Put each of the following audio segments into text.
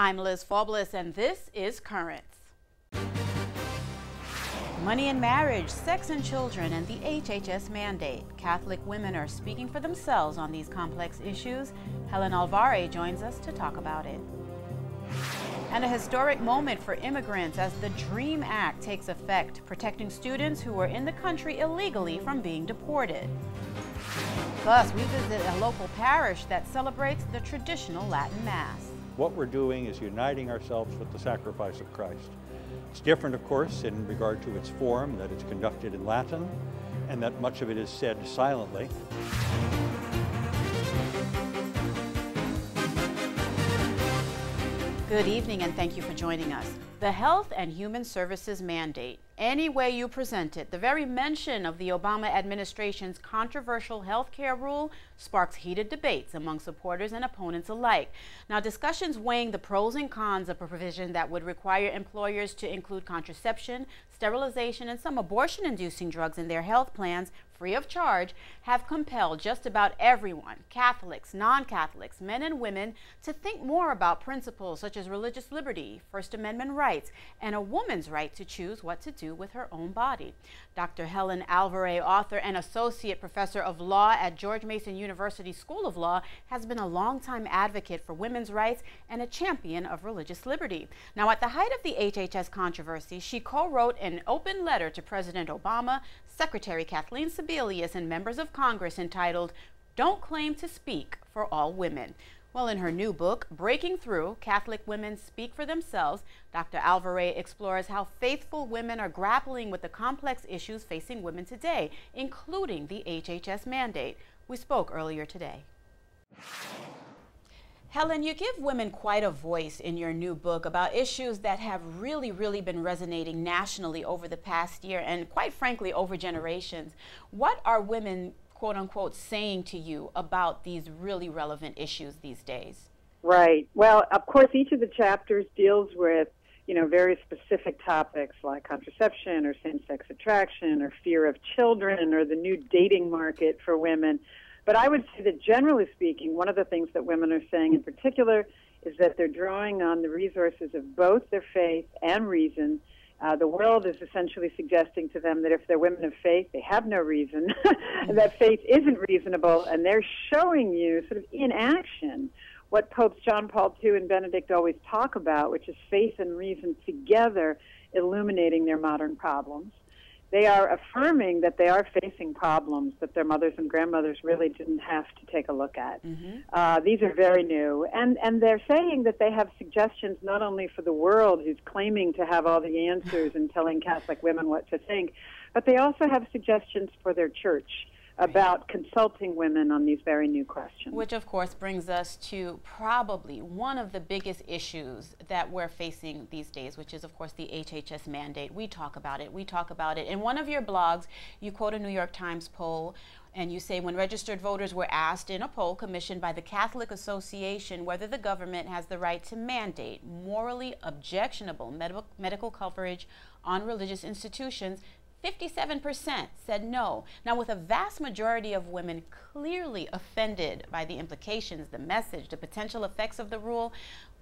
I'm Liz Faublis, and this is Currents. Money and marriage, sex and children, and the HHS mandate. Catholic women are speaking for themselves on these complex issues. Helen Alvarez joins us to talk about it. And a historic moment for immigrants as the DREAM Act takes effect, protecting students who are in the country illegally from being deported. Plus, we visit a local parish that celebrates the traditional Latin Mass. What we're doing is uniting ourselves with the sacrifice of Christ. It's different, of course, in regard to its form, that it's conducted in Latin, and that much of it is said silently. Good evening, and thank you for joining us. The Health and Human Services Mandate. Any way you present it, the very mention of the Obama administration's controversial health care rule sparks heated debates among supporters and opponents alike. Now, discussions weighing the pros and cons of a provision that would require employers to include contraception, sterilization, and some abortion-inducing drugs in their health plans free of charge have compelled just about everyone, Catholics, non-Catholics, men and women, to think more about principles such as religious liberty, First Amendment rights, and a woman's right to choose what to do with her own body. Dr. Helen Alvarez, author and associate professor of law at George Mason University School of Law, has been a longtime advocate for women's rights and a champion of religious liberty. Now, at the height of the HHS controversy, she co-wrote an open letter to President Obama, Secretary Kathleen Sebelius, and members of Congress entitled, "Don't Claim to Speak for All Women." Well, in her new book, Breaking Through, Catholic Women Speak for Themselves, Dr. Alvarez explores how faithful women are grappling with the complex issues facing women today, including the HHS mandate. We spoke earlier today. Helen, you give women quite a voice in your new book about issues that have really been resonating nationally over the past year and, quite frankly, over generations. What are women, quote unquote, saying to you about these really relevant issues these days? Right. Well, of course, each of the chapters deals with, very specific topics like contraception or same-sex attraction or fear of children or the new dating market for women. But I would say that generally speaking, one of the things that women are saying in particular is that they're drawing on the resources of both their faith and reason. The world is essentially suggesting to them that if they're women of faith, they have no reason, that faith isn't reasonable, and they're showing you sort of in action what Popes John Paul II and Benedict always talk about, which is faith and reason together illuminating their modern problems. They are affirming that they are facing problems that their mothers and grandmothers really didn't have to take a look at. These are very new. And they're saying that they have suggestions not only for the world, who's claiming to have all the answers and telling Catholic women what to think, but they also have suggestions for their church about consulting women on these very new questions. Which, of course, brings us to probably one of the biggest issues that we're facing these days, which is, of course, the HHS mandate. We talk about it. In one of your blogs, you quote a New York Times poll, and you say, when registered voters were asked in a poll commissioned by the Catholic Association whether the government has the right to mandate morally objectionable medical coverage on religious institutions, 57% said no. Now, with a vast majority of women clearly offended by the implications, the message, the potential effects of the rule,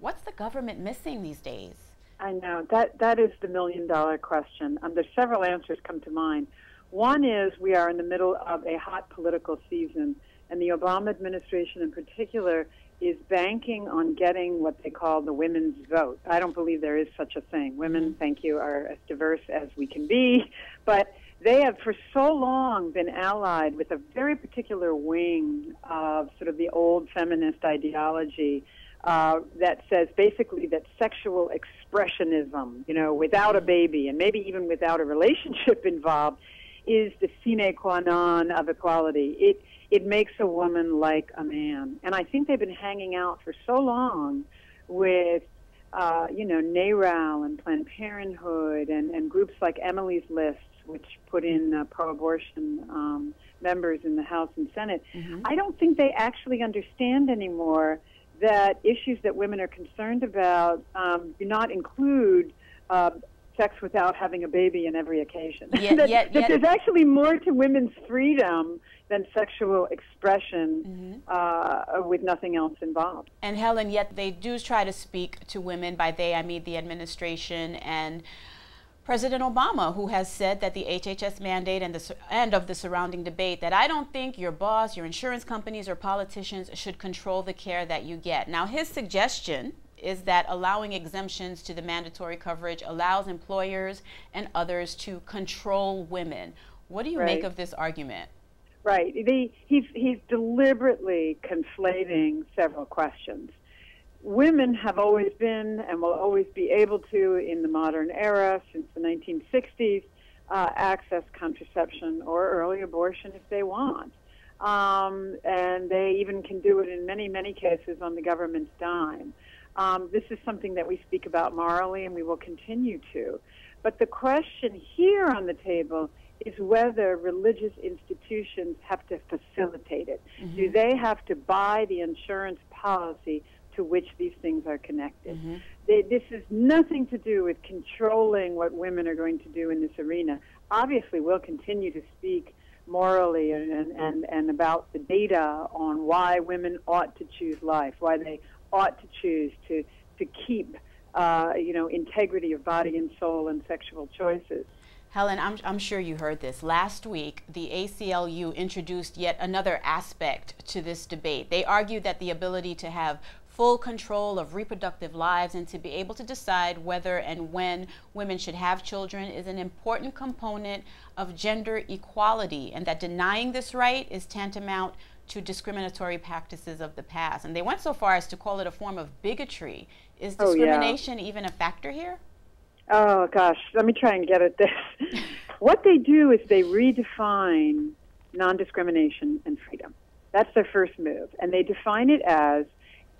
what's the government missing these days? I know. That is the million-dollar question. There's several answers come to mind. One is we are in the middle of a hot political season, and the Obama administration in particular is banking on getting what they call the women's vote. I don't believe there is such a thing. Women, thank you, are as diverse as we can be, but they have for so long been allied with a very particular wing of sort of the old feminist ideology that says basically that sexual expressionism, without a baby and maybe even without a relationship involved, is the sine qua non of equality. It makes a woman like a man. And I think they've been hanging out for so long with, NARAL and Planned Parenthood and groups like Emily's List, which put in pro-abortion members in the House and Senate. I don't think they actually understand anymore that issues that women are concerned about do not include sex without having a baby in every occasion. That there's actually more to women's freedom than sexual expression with nothing else involved. And Helen, yet they do try to speak to women. By they, I mean the administration and President Obama, who has said that the HHS mandate and of the surrounding debate, that I don't think your boss, your insurance companies, or politicians should control the care that you get. Now, his suggestion is that allowing exemptions to the mandatory coverage allows employers and others to control women. What do you make of this argument? Right. He's deliberately conflating several questions. Women have always been and will always be able to, in the modern era, since the 1960s, access contraception or early abortion if they want. And they even can do it in many, many cases on the government's dime. This is something that we speak about morally, and we will continue to. But the question here on the table is whether religious institutions have to facilitate it. Do they have to buy the insurance policy to which these things are connected? This has nothing to do with controlling what women are going to do in this arena. Obviously, we'll continue to speak morally and about the data on why women ought to choose life, why they ought to choose to keep integrity of body and soul and sexual choices. Helen, I'm sure you heard this. Last week, the ACLU introduced yet another aspect to this debate. They argued that the ability to have full control of reproductive lives and to be able to decide whether and when women should have children is an important component of gender equality, and that denying this right is tantamount to discriminatory practices of the past. And they went so far as to call it a form of bigotry. Is discrimination even a factor here? Oh, gosh, let me try and get at this. What they do is they redefine non-discrimination and freedom. That's their first move. And they define it as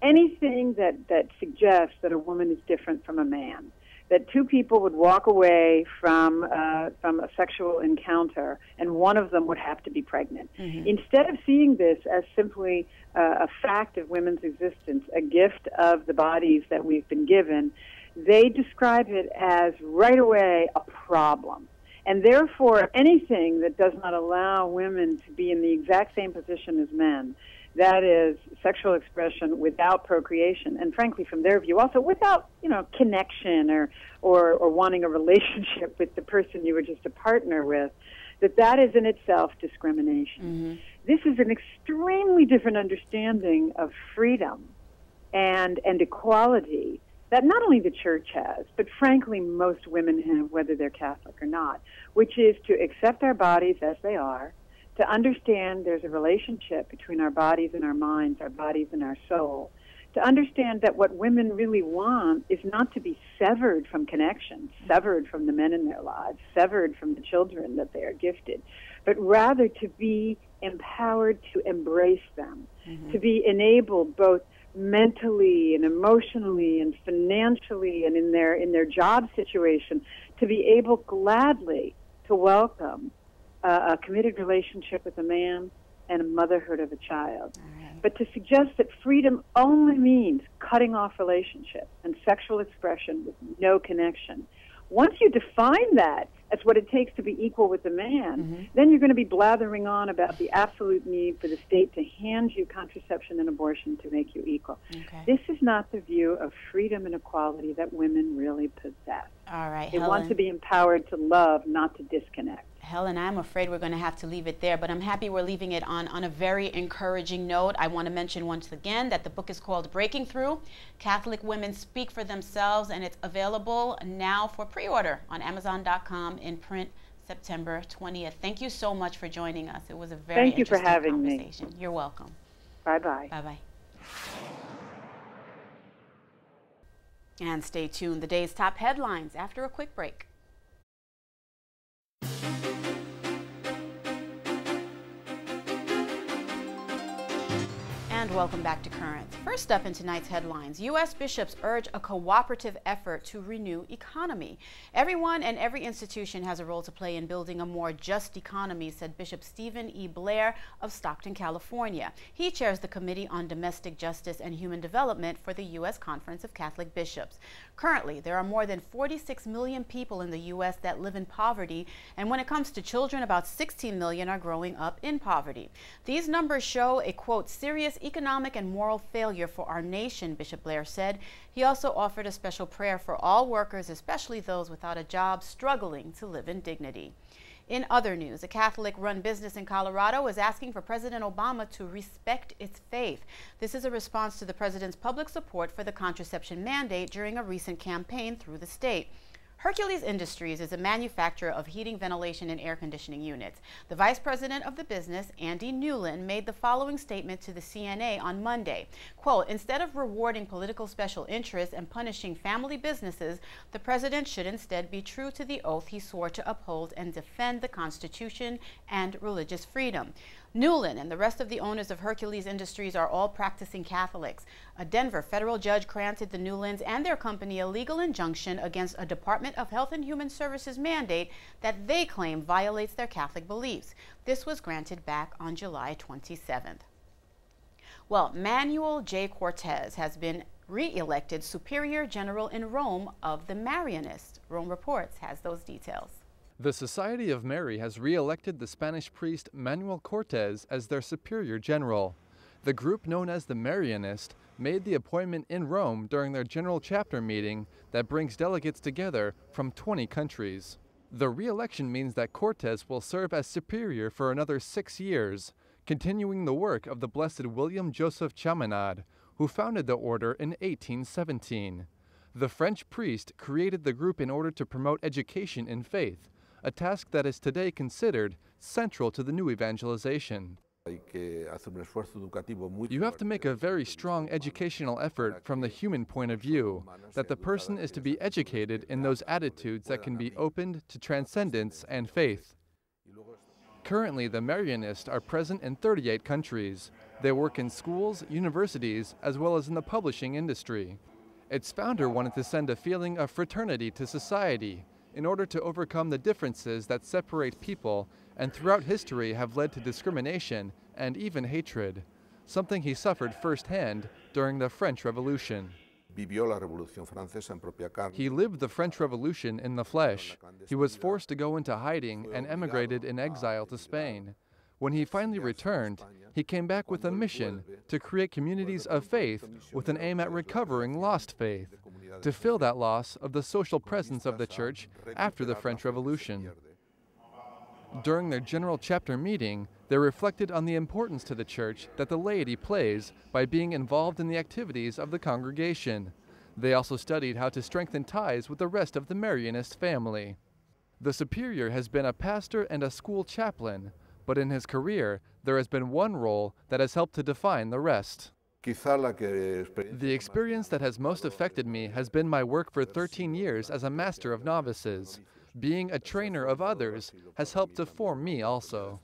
anything that suggests that a woman is different from a man, that two people would walk away from a sexual encounter and one of them would have to be pregnant. Instead of seeing this as simply a fact of women's existence, a gift of the bodies that we've been given, they describe it as right away a problem. And therefore, anything that does not allow women to be in the exact same position as men, that is sexual expression without procreation, and frankly, from their view, also without, connection or wanting a relationship with the person you were just a partner with, that is in itself discrimination. This is an extremely different understanding of freedom and equality that not only the church has, but frankly most women have, whether they're Catholic or not, which is to accept our bodies as they are, to understand there's a relationship between our bodies and our minds, our bodies and our soul, to understand that what women really want is not to be severed from connection, severed from the men in their lives, severed from the children that they are gifted, but rather to be empowered to embrace them, to be enabled both mentally and emotionally and financially and in their job situation to be able gladly to welcome a committed relationship with a man and a motherhood of a child. But to suggest that freedom only means cutting off relationships and sexual expression with no connection. Once you define that as what it takes to be equal with the man, then you're going to be blathering on about the absolute need for the state to hand you contraception and abortion to make you equal. This is not the view of freedom and equality that women really possess. All right, they want to be empowered to love, not to disconnect. Helen, I'm afraid we're going to have to leave it there, but I'm happy we're leaving it on a very encouraging note. I want to mention once again that the book is called Breaking Through, Catholic Women Speak for Themselves, and it's available now for pre-order on Amazon.com in print September 20th. Thank you so much for joining us. It was a very interesting conversation. You're welcome. Bye-bye. Bye-bye. And stay tuned. The day's top headlines after a quick break. And welcome back to Current. First up in tonight's headlines, U.S. bishops urge a cooperative effort to renew economy. Everyone and every institution has a role to play in building a more just economy, said Bishop Stephen E. Blair of Stockton, California. He chairs the Committee on Domestic Justice and Human Development for the U.S. Conference of Catholic Bishops. Currently, there are more than 46 million people in the U.S. that live in poverty, and when it comes to children, about 16 million are growing up in poverty. These numbers show a, quote, serious economic and moral failure for our nation, Bishop Blair said. He also offered a special prayer for all workers, especially those without a job, struggling to live in dignity. In other news, a Catholic-run business in Colorado is asking for President Obama to respect its faith. This is a response to the president's public support for the contraception mandate during a recent campaign through the state. Hercules Industries is a manufacturer of heating, ventilation, and air conditioning units. The vice president of the business, Andy Newland, made the following statement to the CNA on Monday. Quote, instead of rewarding political special interests and punishing family businesses, the president should instead be true to the oath he swore to uphold and defend the Constitution and religious freedom. Newland and the rest of the owners of Hercules Industries are all practicing Catholics. A Denver federal judge granted the Newlands and their company a legal injunction against a Department of Health and Human Services mandate that they claim violates their Catholic beliefs. This was granted back on July 27th. Well, Manuel J. Cortez has been re-elected Superior General in Rome of the Marianists. Rome Reports has those details. The Society of Mary has re-elected the Spanish priest Manuel Cortez as their superior general. The group known as the Marianist made the appointment in Rome during their general chapter meeting that brings delegates together from 20 countries. The re-election means that Cortez will serve as superior for another 6 years, continuing the work of the Blessed William Joseph Chaminade, who founded the order in 1817. The French priest created the group in order to promote education in faith, a task that is today considered central to the new evangelization. You have to make a very strong educational effort from the human point of view, that the person is to be educated in those attitudes that can be opened to transcendence and faith. Currently, the Marianists are present in 38 countries. They work in schools, universities, as well as in the publishing industry. Its founder wanted to send a feeling of fraternity to society, in order to overcome the differences that separate people and throughout history have led to discrimination and even hatred, something he suffered firsthand during the French Revolution. He lived the French Revolution in the flesh. He was forced to go into hiding and emigrated in exile to Spain. When he finally returned, he came back with a mission to create communities of faith with an aim at recovering lost faith, to fill that loss of the social presence of the church after the French Revolution. During their general chapter meeting, they reflected on the importance to the church that the laity plays by being involved in the activities of the congregation. They also studied how to strengthen ties with the rest of the Marianist family. The superior has been a pastor and a school chaplain, but in his career, there has been one role that has helped to define the rest. The experience that has most affected me has been my work for 13 years as a master of novices. Being a trainer of others has helped to form me also.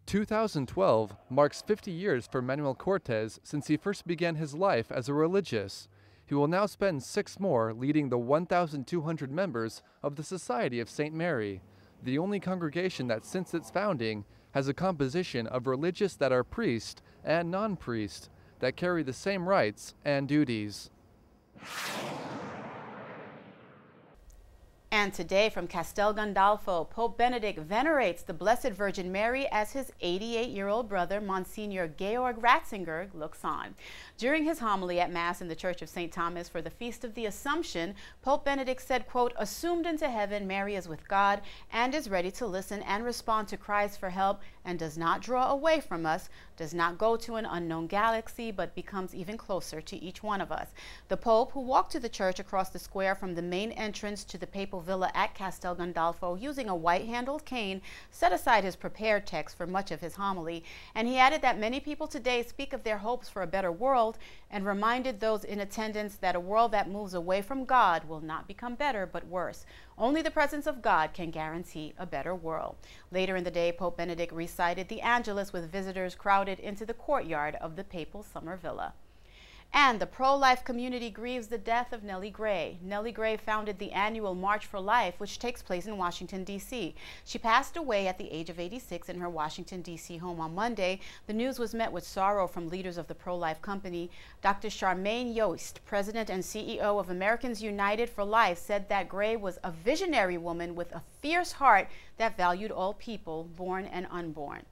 2012 marks 50 years for Manuel Cortez since he first began his life as a religious. He will now spend 6 more leading the 1,200 members of the Society of St. Mary, the only congregation that since its founding has a composition of religious that are priest and non-priest that carry the same rights and duties. And today from Castel Gandolfo, Pope Benedict venerates the Blessed Virgin Mary as his 88-year-old brother, Monsignor Georg Ratzinger, looks on. During his homily at Mass in the Church of St. Thomas for the Feast of the Assumption, Pope Benedict said, quote, assumed into heaven, Mary is with God and is ready to listen and respond to cries for help and does not draw away from us, does not go to an unknown galaxy, but becomes even closer to each one of us. The Pope, who walked to the church across the square from the main entrance to the papal villa at Castel Gandolfo using a white-handled cane, set aside his prepared text for much of his homily, and he added that many people today speak of their hopes for a better world and reminded those in attendance that a world that moves away from God will not become better but worse. Only the presence of God can guarantee a better world. Later in the day, Pope Benedict recited the Angelus with visitors crowded into the courtyard of the papal summer villa. And the pro-life community grieves the death of Nellie Gray. Nellie Gray founded the annual March for Life, which takes place in Washington, D.C. She passed away at the age of 86 in her Washington, D.C. home on Monday. The news was met with sorrow from leaders of the pro-life company. Dr. Charmaine Yost, president and CEO of Americans United for Life, said that Gray was a visionary woman with a fierce heart that valued all people, born and unborn.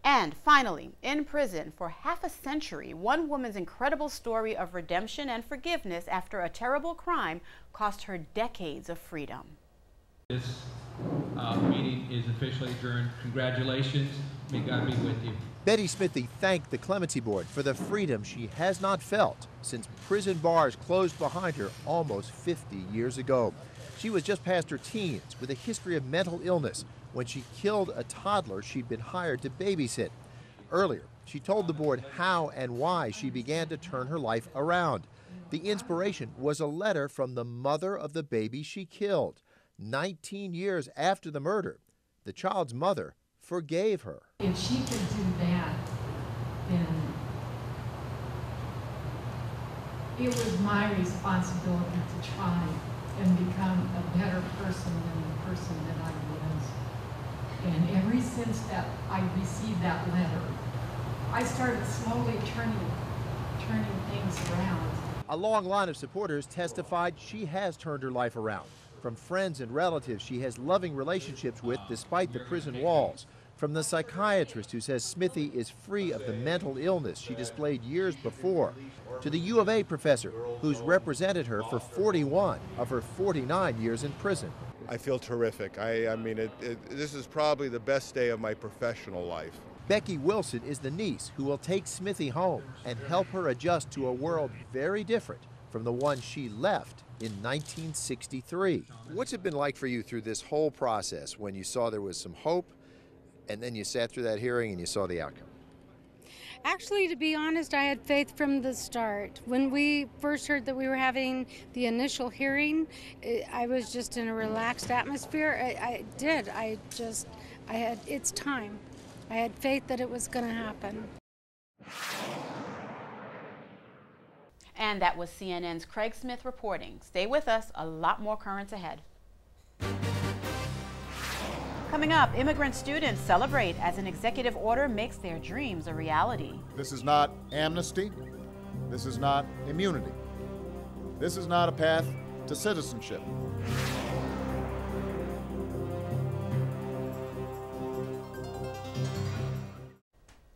And finally, in prison for half a century, one woman's incredible story of redemption and forgiveness after a terrible crime cost her decades of freedom. This meeting is officially adjourned. Congratulations. May God be with you. Betty Smithy thanked the Clemency Board for the freedom she has not felt since prison bars closed behind her almost 50 years ago. She was just past her teens with a history of mental illness when she killed a toddler she'd been hired to babysit. Earlier, she told the board how and why she began to turn her life around. The inspiration was a letter from the mother of the baby she killed. 19 years after the murder, the child's mother forgave her. If she could do that, then it was my responsibility to try and become a better person than the person that I was. And ever since that I received that letter, I started slowly turning things around. A long line of supporters testified she has turned her life around. From friends and relatives she has loving relationships with despite the prison walls. From the psychiatrist who says Smithy is free of the mental illness she displayed years before, to the U of A professor who's represented her for 41 of her 49 years in prison. I feel terrific. I mean, this is probably the best day of my professional life. Becky Wilson is the niece who will take Smithy home and help her adjust to a world very different from the one she left in 1963. What's it been like for you through this whole process when you saw there was some hope and then you sat through that hearing and you saw the outcome? Actually, to be honest, I had faith from the start. When we first heard that we were having the initial hearing, I was just in a relaxed atmosphere. It's time. I had faith that it was going to happen. And that was CNN's Craig Smith reporting. Stay with us, a lot more currents ahead. Coming up, immigrant students celebrate as an executive order makes their dreams a reality. This is not amnesty. This is not immunity. This is not a path to citizenship.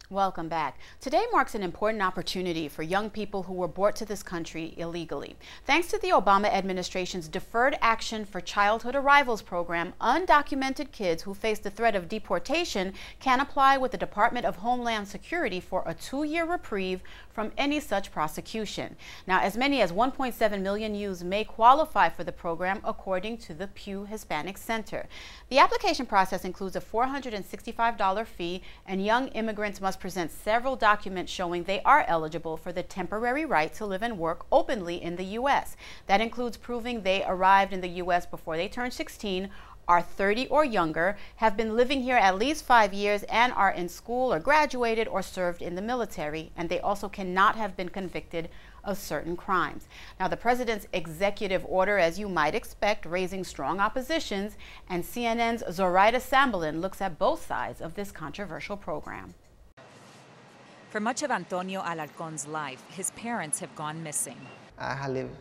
Welcome back. Today marks an important opportunity for young people who were brought to this country illegally. Thanks to the Obama administration's Deferred Action for Childhood Arrivals program, undocumented kids who face the threat of deportation can apply with the Department of Homeland Security for a 2-year reprieve from any such prosecution. Now, as many as 1.7 million youths may qualify for the program, according to the Pew Hispanic Center. The application process includes a $465 fee, and young immigrants must present several documents showing they are eligible for the temporary right to live and work openly in the U.S. That includes proving they arrived in the U.S. before they turned 16, are 30 or younger, have been living here at least 5 years, and are in school or graduated or served in the military. And they also cannot have been convicted of certain crimes. Now, the president's executive order, as you might expect, raising strong oppositions, and CNN's Zoraida Sambalin looks at both sides of this controversial program. For much of Antonio Alarcon's life, his parents have gone missing. I have lived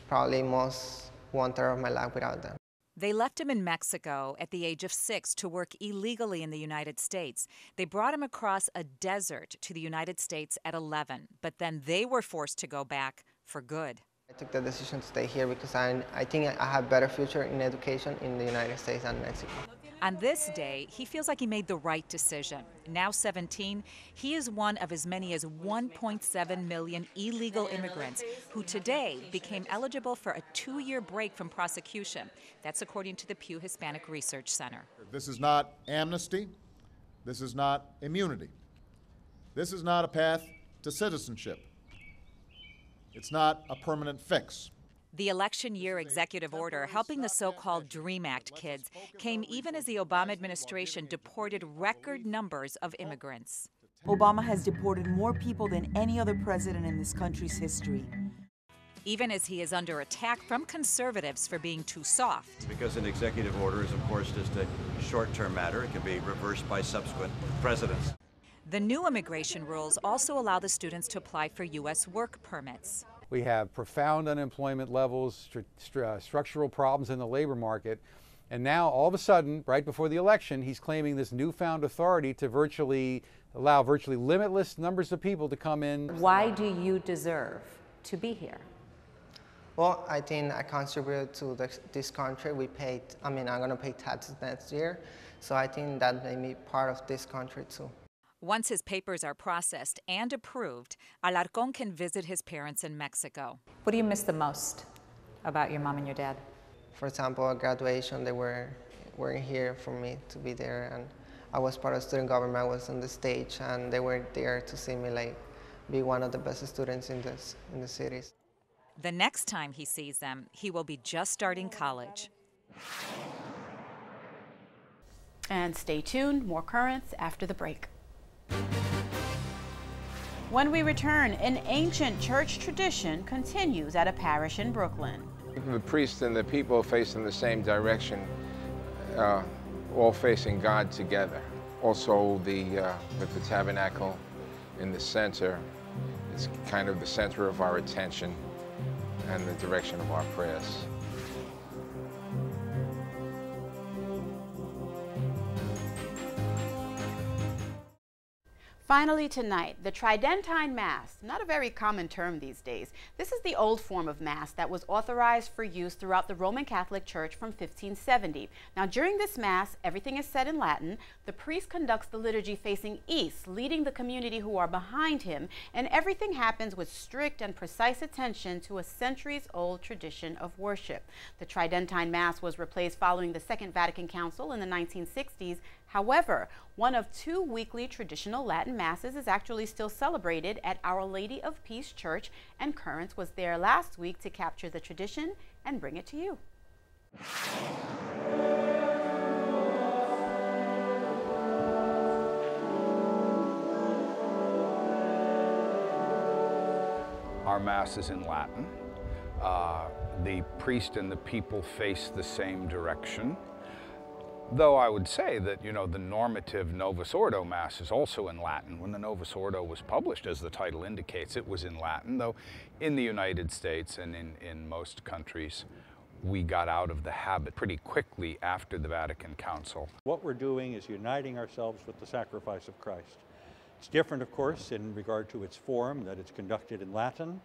probably most 1/3 of my life without them. They left him in Mexico at the age of 6 to work illegally in the United States. They brought him across a desert to the United States at 11, but then they were forced to go back for good. I took the decision to stay here because I think I have a better future in education in the United States than Mexico. On this day, he feels like he made the right decision. Now 17, he is one of as many as 1.7 million illegal immigrants who today became eligible for a 2-year break from prosecution. That's according to the Pew Hispanic Research Center. This is not amnesty. This is not immunity. This is not a path to citizenship. It's not a permanent fix. The election year executive order helping the so-called DREAM Act kids came even as the Obama administration deported record numbers of immigrants. Obama has deported more people than any other president in this country's history. Even as he is under attack from conservatives for being too soft. Because an executive order is, of course, just a short-term matter. It can be reversed by subsequent presidents. The new immigration rules also allow the students to apply for U.S. work permits. We have profound unemployment levels, structural problems in the labor market, and now all of a sudden, right before the election, he's claiming this newfound authority to allow virtually limitless numbers of people to come in. Why do you deserve to be here? Well, I think I contribute to this country. I'm going to pay taxes next year, so I think that made me part of this country too. Once his papers are processed and approved, Alarcón can visit his parents in Mexico. What do you miss the most about your mom and your dad? For example, at graduation, they weren't here for me to be there, and I was part of student government. I was on the stage, and they were there to see me be one of the best students in the cities. The next time he sees them, he will be just starting college. And stay tuned, more currents after the break. When we return, an ancient church tradition continues at a parish in Brooklyn. The priest and the people facing the same direction, all facing God together. Also, with the tabernacle in the center, it's kind of the center of our attention and the direction of our prayers. Finally tonight, the Tridentine Mass, not a very common term these days. This is the old form of Mass that was authorized for use throughout the Roman Catholic Church from 1570. Now during this Mass, everything is said in Latin. The priest conducts the liturgy facing east, leading the community who are behind him, and everything happens with strict and precise attention to a centuries-old tradition of worship. The Tridentine Mass was replaced following the Second Vatican Council in the 1960s. However, one of two weekly traditional Latin Masses is actually still celebrated at Our Lady of Peace Church, and Currents was there last week to capture the tradition and bring it to you. Our Mass is in Latin. The priest and the people face the same direction. Though I would say that, the normative Novus Ordo Mass is also in Latin. When the Novus Ordo was published, as the title indicates, it was in Latin, though in the United States and in most countries, we got out of the habit pretty quickly after the Vatican Council. What we're doing is uniting ourselves with the sacrifice of Christ. It's different, of course, in regard to its form, that it's conducted in Latin,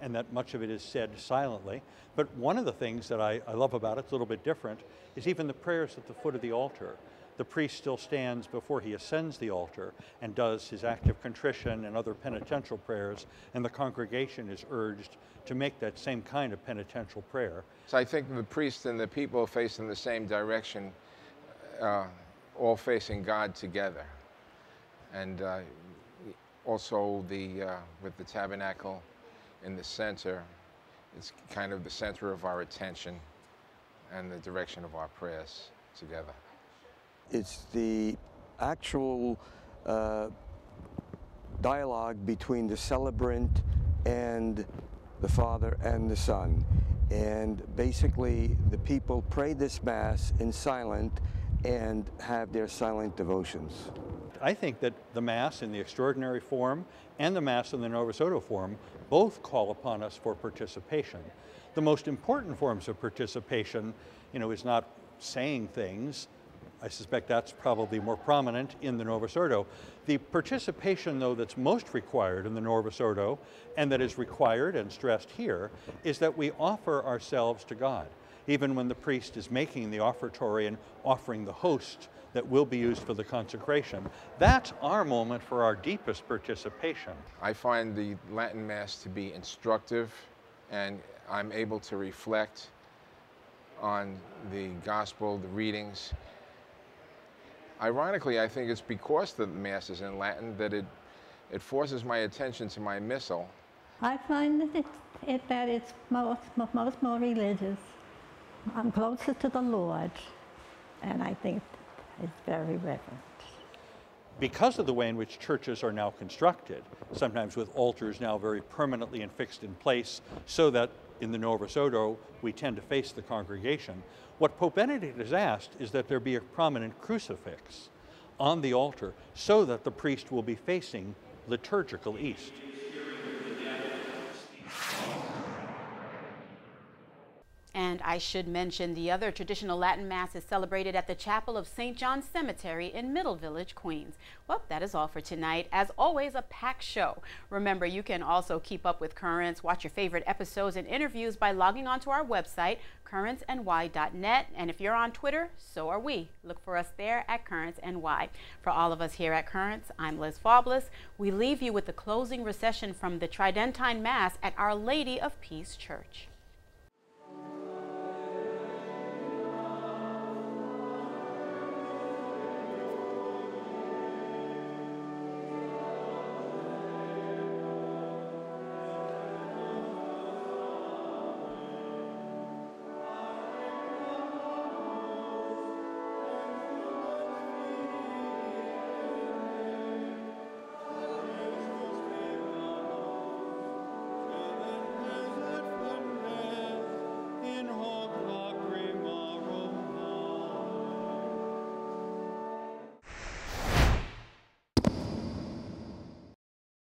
and that much of it is said silently. But one of the things that I love about it, it's a little bit different, is even the prayers at the foot of the altar. The priest still stands before he ascends the altar and does his act of contrition and other penitential prayers, and the congregation is urged to make that same kind of penitential prayer. So I think the priest and the people facing the same direction, all facing God together. And also with the tabernacle in the center, it's kind of the center of our attention and the direction of our prayers together. It's the actual dialogue between the celebrant and the Father and the Son. And basically, the people pray this Mass in silent and have their silent devotions. I think that the Mass in the extraordinary form and the Mass in the Novus Ordo form both call upon us for participation. The most important forms of participation, is not saying things. I suspect that's probably more prominent in the Novus Ordo. The participation, though, that's most required in the Novus Ordo, and that is required and stressed here, is that we offer ourselves to God. Even when the priest is making the offertory and offering the host that will be used for the consecration, that's our moment for our deepest participation. I find the Latin Mass to be instructive, and I'm able to reflect on the gospel, the readings. Ironically, I think it's because the Mass is in Latin that it forces my attention to my missal. I find that it's most more religious. I'm closer to the Lord, and I think it's very reverent. Because of the way in which churches are now constructed, sometimes with altars now very permanently and fixed in place, so that in the Novus Ordo we tend to face the congregation, what Pope Benedict has asked is that there be a prominent crucifix on the altar so that the priest will be facing liturgical east. And I should mention the other traditional Latin Mass is celebrated at the Chapel of St. John's Cemetery in Middle Village, Queens. Well, that is all for tonight. As always, a packed show. Remember, you can also keep up with Currents, watch your favorite episodes and interviews by logging onto our website, currentsny.net. And if you're on Twitter, so are we. Look for us there at CurrentsNY. For all of us here at Currents, I'm Liz Faublas. We leave you with the closing recession from the Tridentine Mass at Our Lady of Peace Church.